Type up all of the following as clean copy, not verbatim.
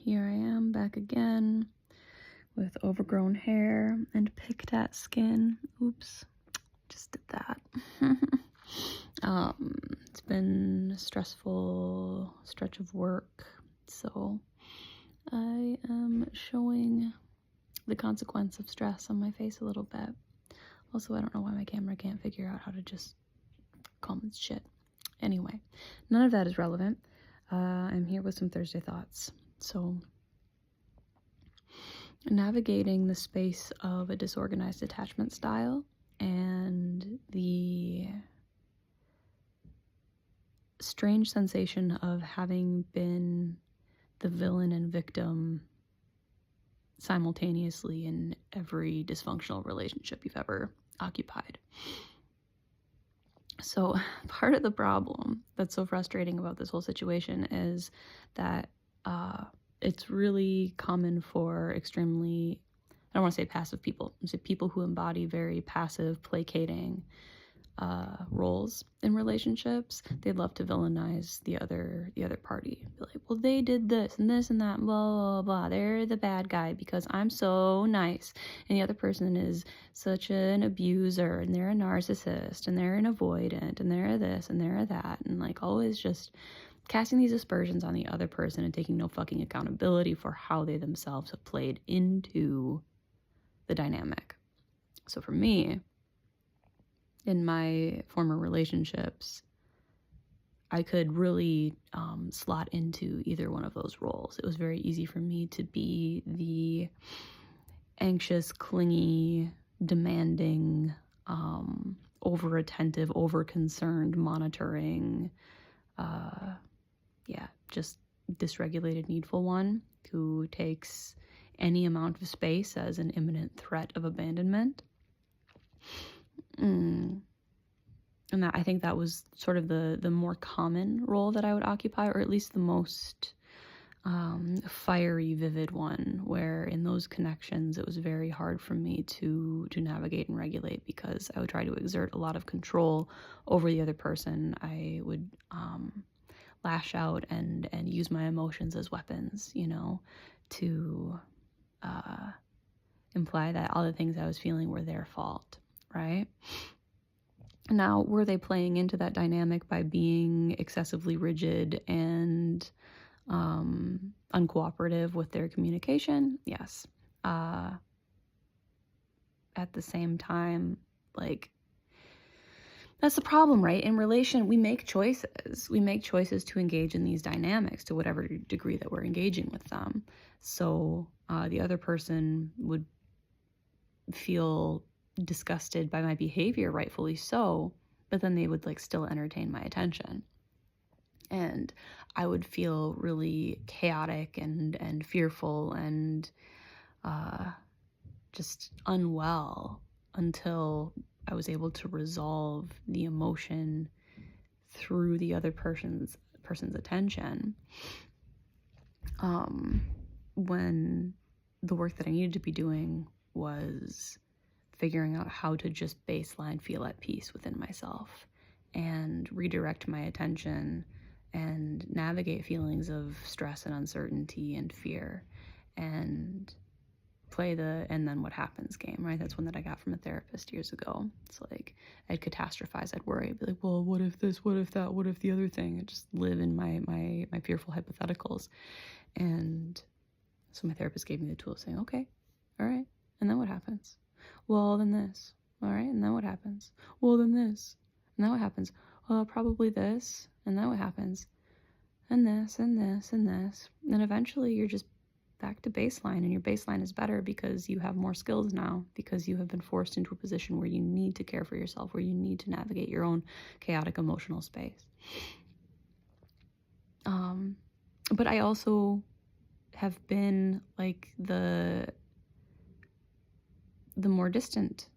Here I am back again with overgrown hair and picked at skin. Oops, just did that. It's been a stressful stretch of work, so I am showing the consequence of stress on my face a little bit. Also, I don't know why my camera can't figure out how to just calm its shit. Anyway, none of that is relevant. I'm here with some Thursday thoughts. So, navigating the space of a disorganized attachment style and the strange sensation of having been the villain and victim simultaneously in every dysfunctional relationship you've ever occupied. So part of the problem that's so frustrating about this whole situation is that it's really common for extremely, I don't want to say passive people, I say people who embody very passive, placating roles in relationships. They love to villainize the other party. Be like, well, they did this and this and that, blah, blah, blah. They're the bad guy because I'm so nice. And the other person is such an abuser, and they're a narcissist, and they're an avoidant, and they're this, and they're that. And like always just casting these aspersions on the other person and taking no fucking accountability for how they themselves have played into the dynamic. So for me, in my former relationships, I could really slot into either one of those roles. It was very easy for me to be the anxious, clingy, demanding, over-attentive, over-concerned, monitoring, just dysregulated, needful one who takes any amount of space as an imminent threat of abandonment. And that, I think that was sort of the more common role that I would occupy, or at least the most fiery, vivid one, where in those connections it was very hard for me to navigate and regulate because I would try to exert a lot of control over the other person. I would lash out and use my emotions as weapons, to imply that all the things I was feeling were their fault. Right? Now, were they playing into that dynamic by being excessively rigid and uncooperative with their communication? Yes. At the same time, that's the problem, right? In relation, we make choices. We make choices to engage in these dynamics to whatever degree that we're engaging with them. So the other person would feel disgusted by my behavior, rightfully so, but then they would still entertain my attention, and I would feel really chaotic and fearful and just unwell until I was able to resolve the emotion through the other person's attention. When the work that I needed to be doing was figuring out how to just baseline feel at peace within myself and redirect my attention and navigate feelings of stress and uncertainty and fear and play the and then what happens game, right? That's one that I got from a therapist years ago. It's like I'd catastrophize, I'd worry, I'd be like, well, what if this, what if that, what if the other thing? I'd just live in my fearful hypotheticals. And so my therapist gave me the tool saying, okay, all right, and then what happens? Well, then this. All right, and then what happens? Well, then this. And then what happens? Well, probably this. And then what happens? And this, and this, and this. And eventually you're just back to baseline, and your baseline is better because you have more skills now, because you have been forced into a position where you need to care for yourself, where you need to navigate your own chaotic emotional space. But I also have been the more distant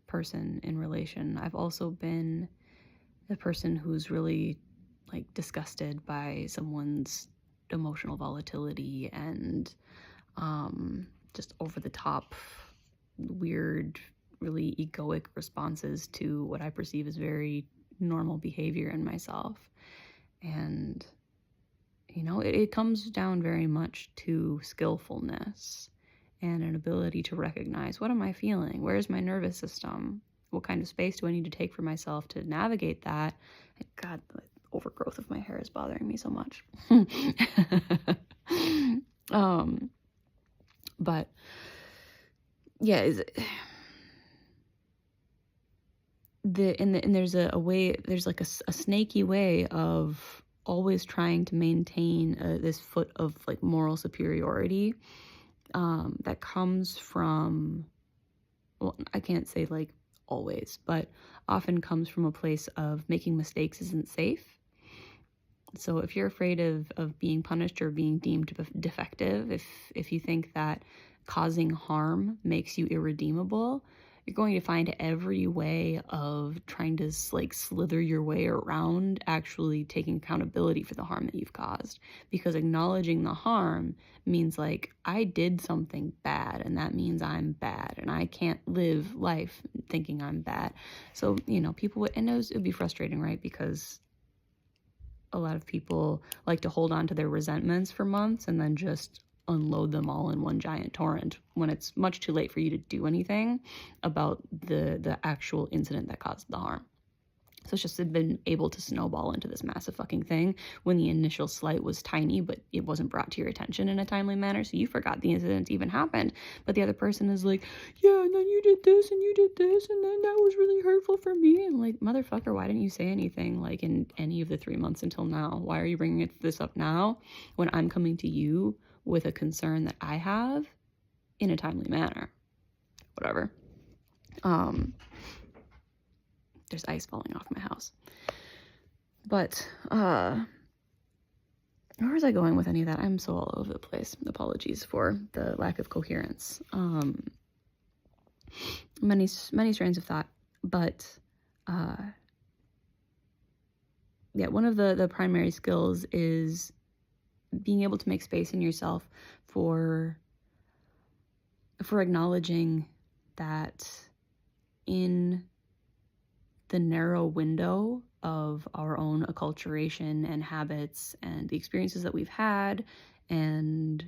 person in relation. I've also been the person who's really disgusted by someone's emotional volatility and just over the top, weird, really egoic responses to what I perceive as very normal behavior in myself. And it comes down very much to skillfulness and an ability to recognize, what am I feeling? Where's my nervous system? What kind of space do I need to take for myself to navigate that? God, the overgrowth of my hair is bothering me so much. But yeah, there's a way, there's like a snaky way of always trying to maintain this foot of like moral superiority that comes from, well, I can't say like always, but often comes from a place of making mistakes isn't safe. So if you're afraid of being punished or being deemed defective, if you think that causing harm makes you irredeemable, you're going to find every way of trying to like slither your way around actually taking accountability for the harm that you've caused. Because acknowledging the harm means like, I did something bad and that means I'm bad and I can't live life thinking I'm bad. So, people would, and it would be frustrating, right? Because a lot of people like to hold on to their resentments for months and then just unload them all in one giant torrent when it's much too late for you to do anything about the actual incident that caused the harm. So it's just been able to snowball into this massive fucking thing when the initial slight was tiny, but it wasn't brought to your attention in a timely manner. So you forgot the incident even happened. But the other person is like, yeah, and then you did this and you did this and then that was really hurtful for me. And like, motherfucker, why didn't you say anything like in any of the 3 months until now? Why are you bringing this up now when I'm coming to you with a concern that I have in a timely manner? Whatever. There's ice falling off my house. But, where was I going with any of that? I'm so all over the place. Apologies for the lack of coherence. Many strands of thought. But, yeah, one of the primary skills is being able to make space in yourself for acknowledging that in the narrow window of our own acculturation and habits and the experiences that we've had and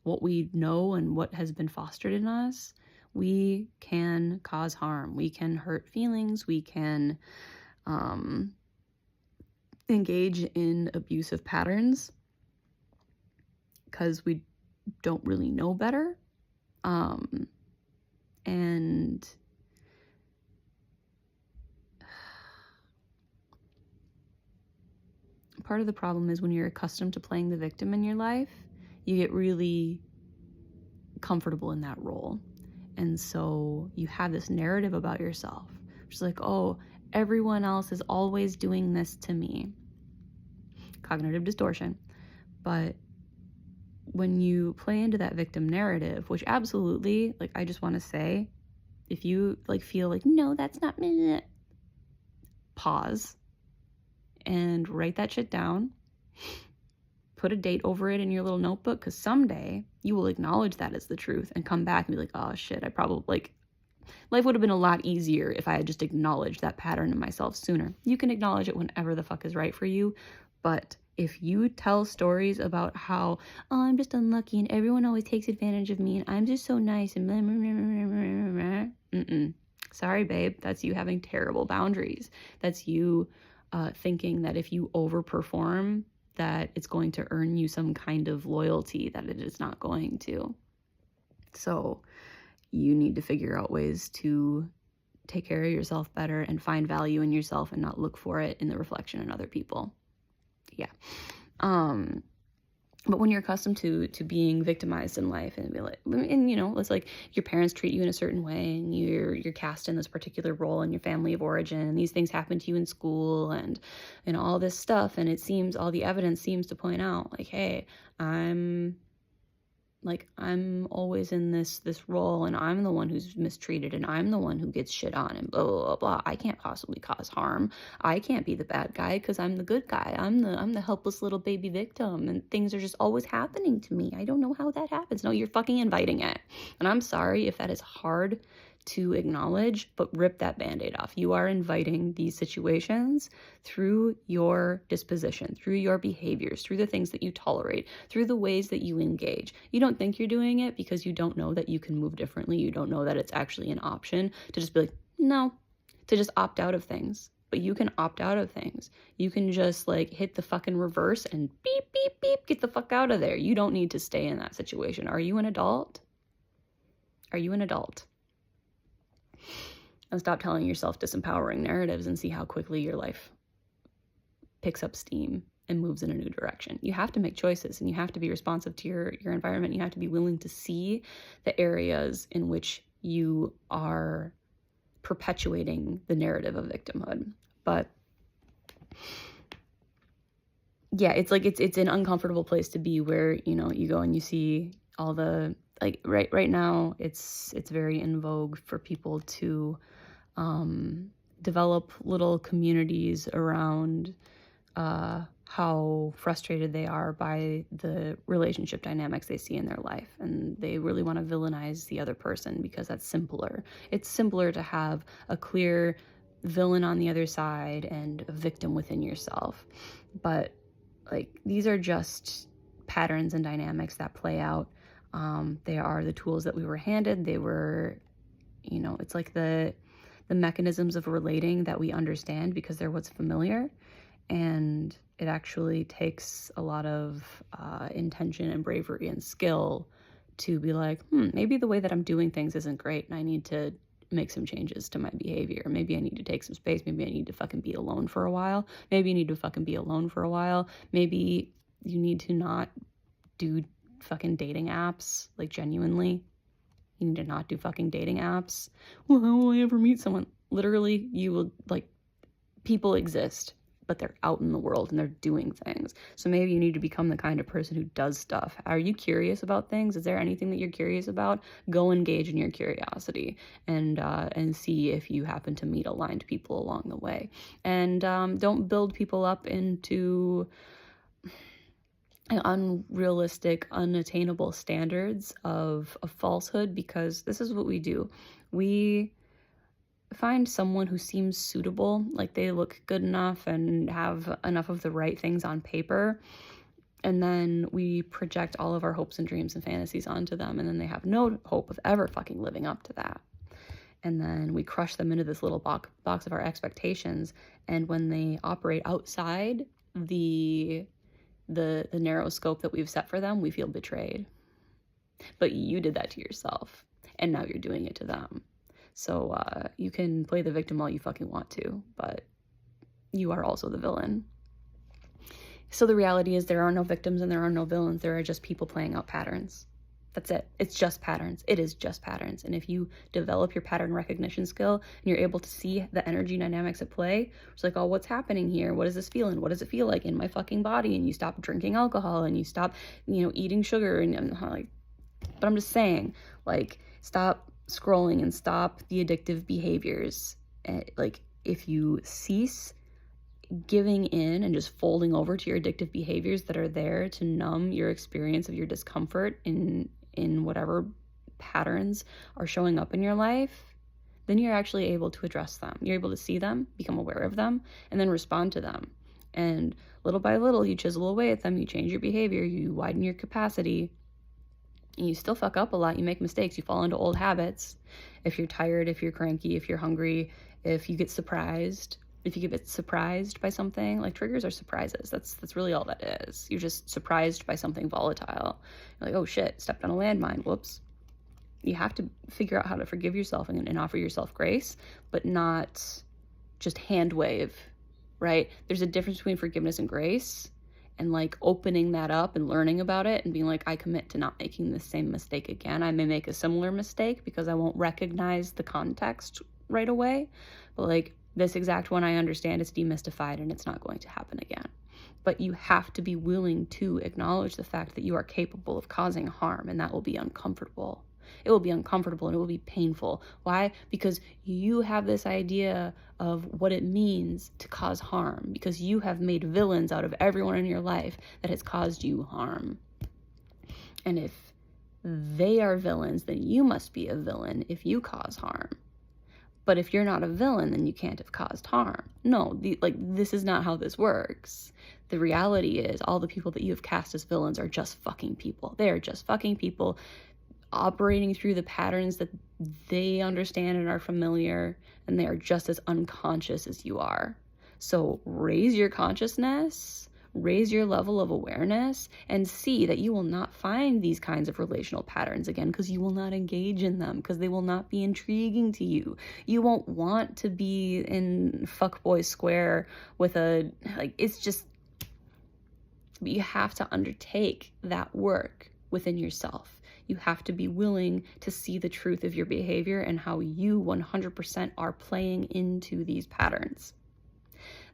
what we know and what has been fostered in us, we can cause harm. We can hurt feelings. We can engage in abusive patterns because we don't really know better. And part of the problem is when you're accustomed to playing the victim in your life, you get really comfortable in that role. And so you have this narrative about yourself, which is like, oh, everyone else is always doing this to me. Cognitive distortion. But when you play into that victim narrative, which absolutely, like, I just want to say, if you like feel like, no, that's not me, pause and write that shit down. Put a date over it in your little notebook, because someday you will acknowledge that as the truth and come back and be like, oh shit, I probably, like, life would have been a lot easier if I had just acknowledged that pattern in myself sooner. You can acknowledge it whenever the fuck is right for you, but if you tell stories about how, oh, I'm just unlucky and everyone always takes advantage of me and I'm just so nice and blah, blah, blah, blah, blah. Sorry, babe, that's you having terrible boundaries. That's you thinking that if you overperform, that it's going to earn you some kind of loyalty that it is not going to. So you need to figure out ways to take care of yourself better and find value in yourself and not look for it in the reflection in other people. Yeah. But when you're accustomed to being victimized in life and be like, and you know, it's like your parents treat you in a certain way and you're cast in this particular role in your family of origin and these things happen to you in school and all this stuff, and it seems all the evidence seems to point out like, hey, I'm always in this role and I'm the one who's mistreated and I'm the one who gets shit on and blah, blah, blah, blah. I can't possibly cause harm. I can't be the bad guy because I'm the good guy. I'm the helpless little baby victim and things are just always happening to me. I don't know how that happens. No, you're fucking inviting it. And I'm sorry if that is hard to acknowledge, but rip that band-aid off. You are inviting these situations through your disposition, through your behaviors, through the things that you tolerate, through the ways that you engage. You don't think you're doing it because you don't know that you can move differently. You don't know that it's actually an option to just be like, no, to just opt out of things. But you can opt out of things. You can just like hit the fucking reverse and beep, beep, beep, get the fuck out of there. You don't need to stay in that situation. Are you an adult? Are you an adult? And stop telling yourself disempowering narratives and see how quickly your life picks up steam and moves in a new direction. You have to make choices, and you have to be responsive to your environment. You have to be willing to see the areas in which you are perpetuating the narrative of victimhood. But yeah, it's like it's an uncomfortable place to be, where, you know, you go and you see all the, like, right now it's very in vogue for people to develop little communities around how frustrated they are by the relationship dynamics they see in their life, and they really want to villainize the other person because that's simpler. It's simpler to have a clear villain on the other side and a victim within yourself. But like, these are just patterns and dynamics that play out. They are the tools that we were handed. They were, you know, it's like the mechanisms of relating that we understand because they're what's familiar. And it actually takes a lot of intention and bravery and skill to be like, maybe the way that I'm doing things isn't great, and I need to make some changes to my behavior. Maybe I need to take some space. Maybe I need to fucking be alone for a while. Maybe you need to fucking be alone for a while. Maybe you need to not do fucking dating apps, like, genuinely. You need to not do fucking dating apps. Well, how will I ever meet someone? Literally, you will, like, people exist, but they're out in the world and they're doing things. So maybe you need to become the kind of person who does stuff. Are you curious about things? Is there anything that you're curious about? Go engage in your curiosity and see if you happen to meet aligned people along the way. And don't build people up into unrealistic, unattainable standards of falsehood, because this is what we do. We find someone who seems suitable, like they look good enough and have enough of the right things on paper, and then we project all of our hopes and dreams and fantasies onto them, and then they have no hope of ever fucking living up to that. And then we crush them into this little box of our expectations, and when they operate outside the narrow scope that we've set for them, we feel betrayed. But you did that to yourself, and now you're doing it to them. So you can play the victim all you fucking want to, but you are also the villain. So the reality is, there are no victims and there are no villains. There are just people playing out patterns. That's it. It's just patterns. It is just patterns. And if you develop your pattern recognition skill and you're able to see the energy dynamics at play, it's like, oh, what's happening here? What is this feeling? What does it feel like in my fucking body? And you stop drinking alcohol and you stop, eating sugar, and like, but I'm just saying, like, stop scrolling and stop the addictive behaviors. Like, if you cease giving in and just folding over to your addictive behaviors that are there to numb your experience of your discomfort in whatever patterns are showing up in your life, then you're actually able to address them. You're able to see them, become aware of them, and then respond to them. And little by little, you chisel away at them, you change your behavior, you widen your capacity. And you still fuck up a lot. You make mistakes. You fall into old habits. If you're tired, if you're cranky, if you're hungry, if you get surprised, if you get surprised by something, like, triggers are surprises. That's really all that is. You're just surprised by something volatile. You're like, oh shit, stepped on a landmine. Whoops. You have to figure out how to forgive yourself and offer yourself grace, but not just hand wave, right? There's a difference between forgiveness and grace. And like opening that up and learning about it and being like, I commit to not making the same mistake again. I may make a similar mistake because I won't recognize the context right away. But like, this exact one, I understand it's demystified and it's not going to happen again. But you have to be willing to acknowledge the fact that you are capable of causing harm, and that will be uncomfortable. It will be uncomfortable and it will be painful. Why? Because you have this idea of what it means to cause harm, because you have made villains out of everyone in your life that has caused you harm. And if they are villains, then you must be a villain if you cause harm. But if you're not a villain, then you can't have caused harm. No, this is not how this works. The reality is all the people that you have cast as villains are just fucking people. They are just fucking people operating through the patterns that they understand and are familiar, and they are just as unconscious as you are. So raise your consciousness, raise your level of awareness, and see that you will not find these kinds of relational patterns again, because you will not engage in them, because they will not be intriguing to you. You won't want to be in fuckboy square with it's just, you have to undertake that work within yourself. You have to be willing to see the truth of your behavior and how you 100% are playing into these patterns.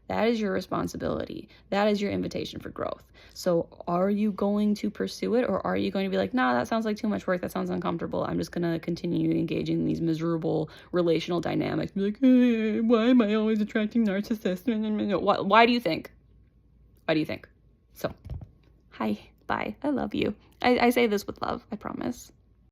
That is your responsibility. That is your invitation for growth. So are you going to pursue it, or are you going to be like, nah, that sounds like too much work. That sounds uncomfortable. I'm just going to continue engaging in these miserable relational dynamics. Be like, hey, why am I always attracting narcissists? Why do you think? Why do you think? So, hi, bye. I love you. I say this with love, I promise.